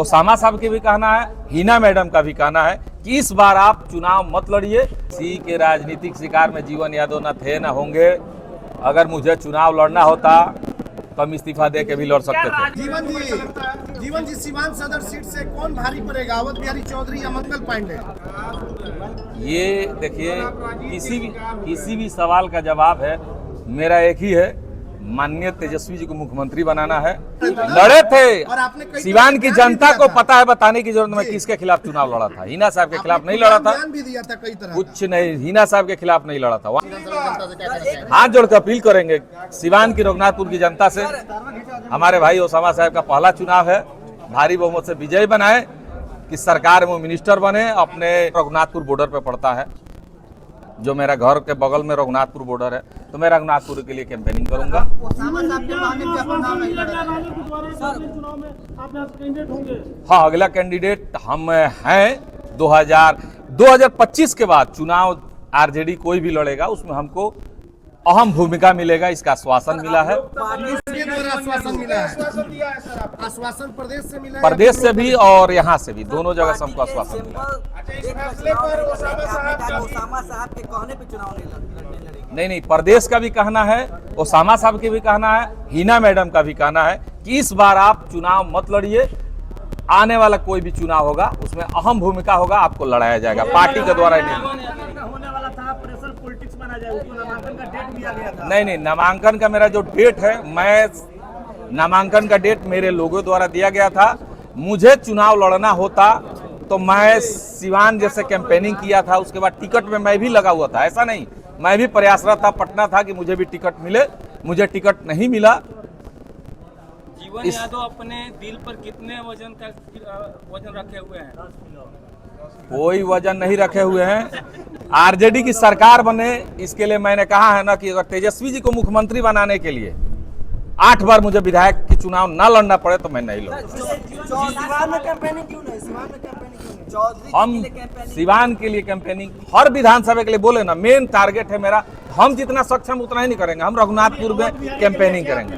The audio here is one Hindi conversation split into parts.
ओसामा साहब के भी कहना है, हिना मैडम का भी कहना है कि इस बार आप चुनाव मत लड़िए। सी के राजनीतिक शिकार में जीवन यादव न थे न होंगे। अगर मुझे चुनाव लड़ना होता तो हम इस्तीफा दे के भी लड़ सकते थे। जीवन जी सीवान सदर सीट से कौन भारी पड़ेगा, अवध बिहारी चौधरी या मंगल पांडे? ये देखिए, किसी भी सवाल का जवाब है मेरा एक ही है, माननीय तेजस्वी जी को मुख्यमंत्री बनाना है। लड़े थे, सिवान की जनता को पता है, बताने की जरूरत। मैं किसके खिलाफ चुनाव लड़ा था? हिना साहब के खिलाफ नहीं लड़ा था, कुछ नहीं, हिना साहब के खिलाफ नहीं लड़ा था। हाथ जोड़ कर अपील करेंगे सिवान की रघुनाथपुर की जनता से, हमारे भाई ओसामा साहब का पहला चुनाव है, भारी बहुमत से विजय बनाए, कि सरकार में मिनिस्टर बने। अपने रघुनाथपुर बॉर्डर पे पड़ता है, जो मेरा घर के बगल में रघुनाथपुर बॉर्डर है, तो मैं रघुनाथपुर के लिए कैंपेनिंग करूंगा। हाँ, अगला कैंडिडेट हम हैं। 2025 के बाद चुनाव आरजेडी कोई भी लड़ेगा, उसमें हमको अहम भूमिका मिलेगा, इसका आश्वासन मिला है। आश्वासन प्रदेश से मिला है, प्रदेश से भी और यहाँ से भी, दोनों जगह से हमको आश्वासन मिला है। नहीं, प्रदेश का भी कहना है, ओसामा साहब के भी कहना है, हिना मैडम का भी कहना है कि इस बार आप चुनाव मत लड़िए। आने वाला कोई भी चुनाव होगा उसमें अहम भूमिका होगा, आपको लड़ाया जाएगा पार्टी के द्वारा। नहीं, नामांकन का मेरा जो डेट है, नामांकन का डेट मेरे लोगों द्वारा दिया गया था। मुझे चुनाव लड़ना होता तो मैं सिवान जैसे कैंपेनिंग किया था, उसके बाद टिकट में मैं भी लगा हुआ था। ऐसा नहीं, मैं भी प्रयासरत था, पटना था कि मुझे भी टिकट मिले, मुझे टिकट नहीं मिला। जीवन यादव अपने दिल पर कितने वजन रखे हुए हैं? कोई वजन नहीं रखे हुए हैं। आरजेडी की सरकार बने, इसके लिए मैंने कहा है ना कि अगर तेजस्वी जी को मुख्यमंत्री बनाने के लिए 8 बार मुझे विधायक की चुनाव ना लड़ना पड़े तो मैं नहीं लड़ूंगा। हम सिवान के लिए कैंपेनिंग हर विधानसभा के लिए बोले ना, मेन टारगेट है मेरा। हम जितना सक्षम उतना ही नहीं करेंगे, हम रघुनाथपुर में कैंपेनिंग करेंगे।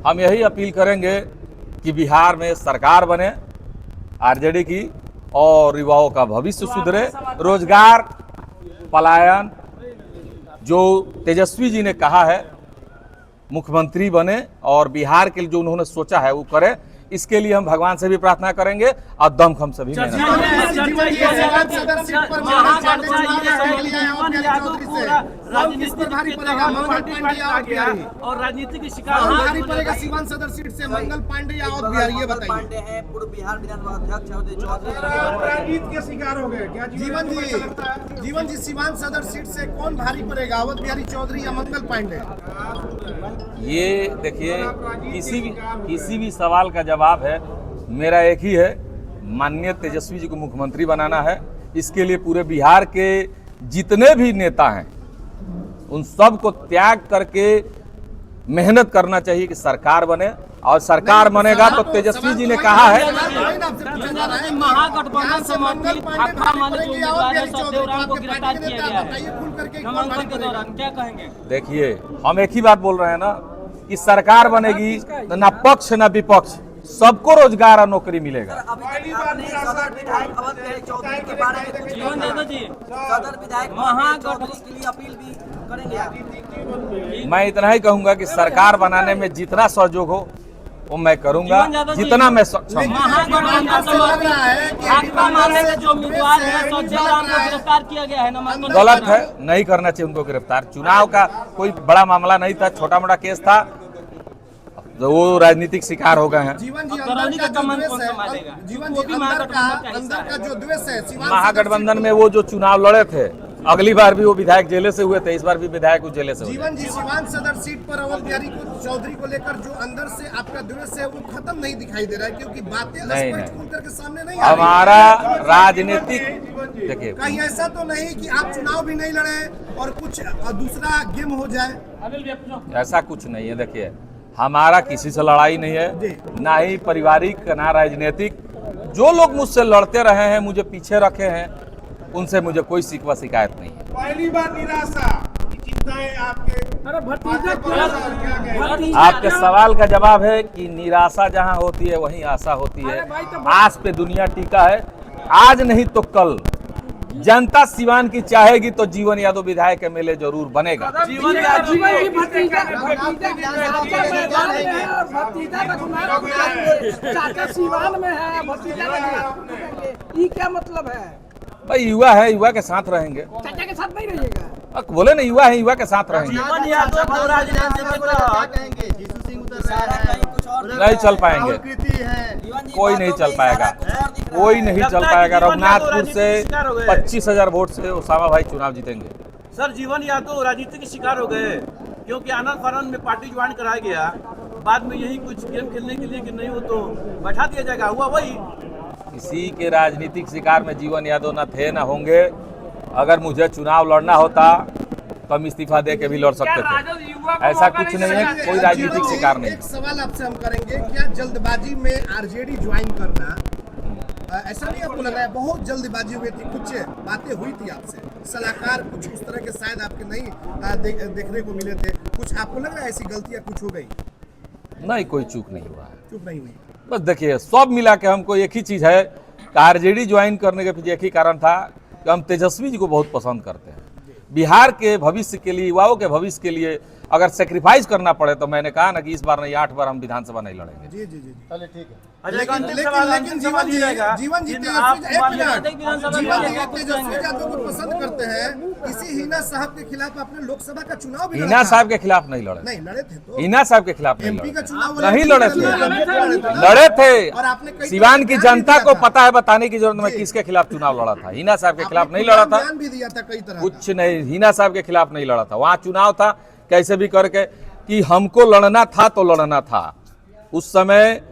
हम यही अपील करेंगे कि बिहार में सरकार बने आरजेडी की, और युवाओं का भविष्य सुधरे, रोजगार, पलायन, जो तेजस्वी जी ने कहा है मुख्यमंत्री बने और बिहार के लिए जो उन्होंने सोचा है वो करे। इसके लिए हम भगवान से भी प्रार्थना करेंगे और दमखम से भी मेहनत और राजनीतिक शिकार सीवान सदर सीट से मंगल पांडे या अवध बिहारी, ये बताइए। हैं पूर्व बिहार विधानसभा अध्यक्ष राजनीति के शिकार हो गए क्या जीवन जी सीवान सदर सीट से कौन भारी पड़ेगा, अवध बिहारी चौधरी या मंगल पांडे? ये देखिए, किसी भी सवाल का जवाब है मेरा एक ही है, माननीय तेजस्वी जी को मुख्यमंत्री बनाना है। इसके लिए पूरे बिहार के जितने भी नेता हैं उन सब को त्याग करके मेहनत करना चाहिए कि सरकार बने, और सरकार बनेगा तो तेजस्वी जी ने कहा है। महागठबंधन से को गिरफ्तार किया गया है नामांकन के दौरान, क्या कहेंगे? देखिए, हम एक ही बात बोल रहे हैं ना कि सरकार बनेगी तो ना पक्ष ना विपक्ष, सबको रोजगार और नौकरी मिलेगा। सदर विधायक अवध बिहारी चौधरी के बारे में कुछ सदर विधायक महागठबंधन के लिए अपील भी करेंगे? मैं इतना ही कहूंगा कि सरकार बनाने में जितना सहयोग हो वो मैं करूंगा, जितना मैं सक्षम हूं। गलत है, नहीं करना चाहिए उनको गिरफ्तार। चुनाव का कोई बड़ा मामला नहीं था, छोटा मोटा केस था, तो वो राजनीतिक शिकार हो गए हैं। महागठबंधन में वो जो चुनाव लड़े थे, अगली बार भी वो विधायक जेले से हुए थे, इस बार भी विधायक जेले से हुए। जीवन जी सीवान सदर सीट पर अवध बिहारी चौधरी को लेकर जो अंदर से आपका द्वेष है वो खत्म नहीं दिखाई दे रहा है, क्योंकि बातें स्पष्ट खुल करके सामने नहीं आ रही। हमारा राजनीतिक, देखिए, कहीं ऐसा तो नहीं कि आप चुनाव भी नहीं लड़े और कुछ दूसरा गेम हो जाए? ऐसा कुछ नहीं है। देखिए, हमारा किसी से लड़ाई नहीं है, ना ही पारिवारिक ना राजनीतिक। जो लोग मुझसे लड़ते रहे हैं, मुझे पीछे रखे हैं, उनसे मुझे कोई शिकवा शिकायत नहीं है। पहली बार निराशा की चिंताएं आपके आपके सवाल का जवाब है कि निराशा जहां होती है वहीं आशा होती है। आस पे दुनिया टीका है, आज नहीं तो कल जनता सिवान की चाहेगी तो जीवन यादव विधायक एमएलए जरूर बनेगा। जीवन क्या मतलब है? भाई युवा है, युवा के साथ रहेंगे। चाचा के साथ नहीं रहिएगा? बोले ना युवा है, युवा के साथ रहेंगे। नहीं चल पाएंगे, कोई नहीं चल पाएगा, कोई नहीं चल पाएगा। रघुनाथपुर से 25,000 वोट से उसामा भाई चुनाव जीतेंगे। सर जीवन यादव राजनीति के शिकार हो गए क्योंकि आनंद फानंद में पार्टी ज्वाइन कराया गया, बाद में यही कुछ गेम खेलने के लिए कि नहीं हो तो बैठा दिया जाएगा, हुआ वही। किसी के राजनीतिक शिकार में जीवन यादव न थे न होंगे। अगर मुझे चुनाव लड़ना होता तो हम इस्तीफा दे के भी लड़ सकते थे। ऐसा कुछ नहीं है, कोई राजनीतिक शिकार नहीं। एक सवाल आपसे हम करेंगे, क्या जल्दबाजी में आरजेडी ज्वाइन करना ऐसा नहीं आपको लगा है? बहुत जल्दबाजी हुई थी, कुछ बातें हुई थी आपसे, सलाहकार कुछ उस तरह के शायद आपके नहीं देखने को मिले थे, कुछ आपको लग रहा है ऐसी गलतियां कुछ हो गई? नहीं, कोई चूक नहीं हुआ है। चुप नहीं हुई। बस देखिए, सब मिला के हमको एक ही चीज़ है कि आरजेडी ज्वाइन करने के पीछे एक ही कारण था कि हम तेजस्वी जी को बहुत पसंद करते हैं। बिहार के भविष्य के लिए, युवाओं के भविष्य के लिए अगर सेक्रीफाइस करना पड़े तो मैंने कहा ना कि इस बार नहीं 8 बार हम विधानसभा नहीं लड़ेंगे। जी जी जी, चलिए ठीक है। लेकिन जीवन जी तेजस्वी यादव को पसंद करते हैं, किसी हिना साहब के खिलाफ आपने लोकसभा का चुनाव भी हिना साहब के खिलाफ नहीं लड़े। नहीं लड़े थे तो हिना साहब के खिलाफ नहीं एमपी का लड़े चुनाव नहीं लड़े थे, लड़े और आपने थे। कई सिवान की बयान जनता भी को दिया था। पता है, बताने की जरूरत नहीं किसके खिलाफ चुनाव लड़ा था। हिना साहब के खिलाफ नहीं लड़ा था, बयान भी दिया था कई तरह का। कुछ नहीं, हिना साहब के खिलाफ नहीं लड़ा था। वहां चुनाव था कैसे भी करके कि हमको लड़ना था तो लड़ना था। उस समय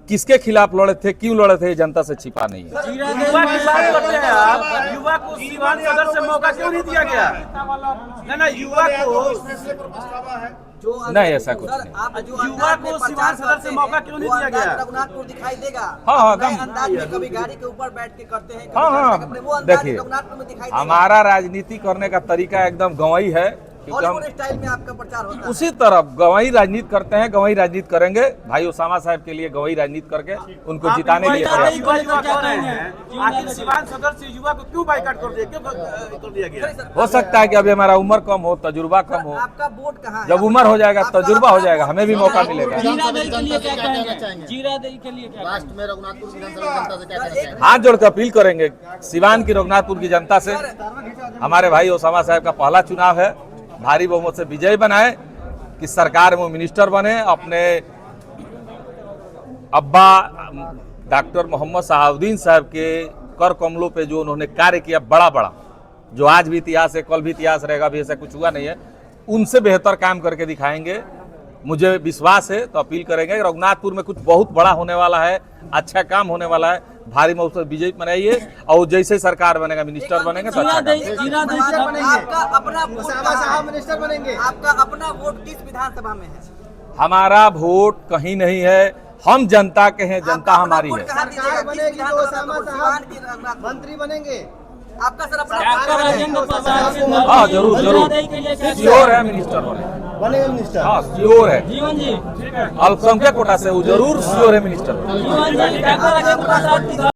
किसके खिलाफ लड़े थे, क्यों लड़े थे, जनता से छिपा नहीं है। युवा की बात करते हैं आप, युवा को सीवान सदर से मौका क्यों नहीं दिया गया? ना युवा को नहीं, ऐसा कुछ नहीं। युवा को सीवान सदर से मौका क्यों नहीं दिया गया? रघुनाथपुर दिखाई देगा। हाँ, नए अंदाज में कभी गाड़ी के ऊपर बैठ के करते हैं, कभी हाँ, अपने वो अंदाज देखिए, रघुनाथपुर में दिखाई देगा। हमारा राजनीति करने का तरीका एकदम गंवई है, क्योंकि हम हॉलीवुड स्टाइल में आपका प्रचार होता है। उसी तरह गंवई राजनीति करते हैं, गंवई राजनीति करेंगे। भाई उसामा साहब के लिए गंवई राजनीति करके उनको जिताने के लिए प्रयास। युवा कह रहे हैं आखिर सीवान सदर से युवा को क्यों बाइकाट कर दिया गया? हो सकता है कि अभी हमारा उम्र कम हो, तजुर्बा कम हो। आपका वोट कहाँ है? जब उम्र हो जाएगा, तजुर्बा हो जाएगा, हमें भी मौका मिलेगा। जीरादेई के लिए क्या कहेंगे? जीरादेई के लिए क्या लास्ट में रघुनाथपुर विधानसभा जनता से क्या कहना चाहेंगे? हाथ जोड़ कर अपील करेंगे सिवान की, रघुनाथपुर की जनता से। हमारे भाई उसामा साहब का पहला चुनाव है, भारी बहुमत से विजय बनाए, कि सरकार में मिनिस्टर बने। अपने अब्बा डॉक्टर मोहम्मद शहाबुद्दीन साहब के कर कमलों पे जो उन्होंने कार्य किया बड़ा बड़ा, जो आज भी इतिहास है, कल भी इतिहास रहेगा, भी ऐसा कुछ हुआ नहीं है, उनसे बेहतर काम करके दिखाएंगे, मुझे विश्वास है। तो अपील करेंगे, रघुनाथपुर में कुछ बहुत बड़ा होने वाला है, अच्छा काम होने वाला है, भारी मत से विजय बनाइए, और जैसे सरकार बनेगा, मिनिस्टर बनेंगे तो अच्छा काम। आपका अपना साहब मिनिस्टर बनेंगे। आपका अपना वोट किस विधानसभा में है? हमारा वोट कहीं नहीं है, हम जनता के हैं, जनता हमारी है। सरकार बनेगी तो उसामा साहब मंत्री बनेंगे। आपका सर अपना हाँ, जरूर जरूर, श्योर है मिनिस्टर बनेगा मिनिस्टर। हाँ, श्योर है। जीवन जी अल्पसंख्यक कोटा से वो जरूर श्योर है मिनिस्टर। जीवन जी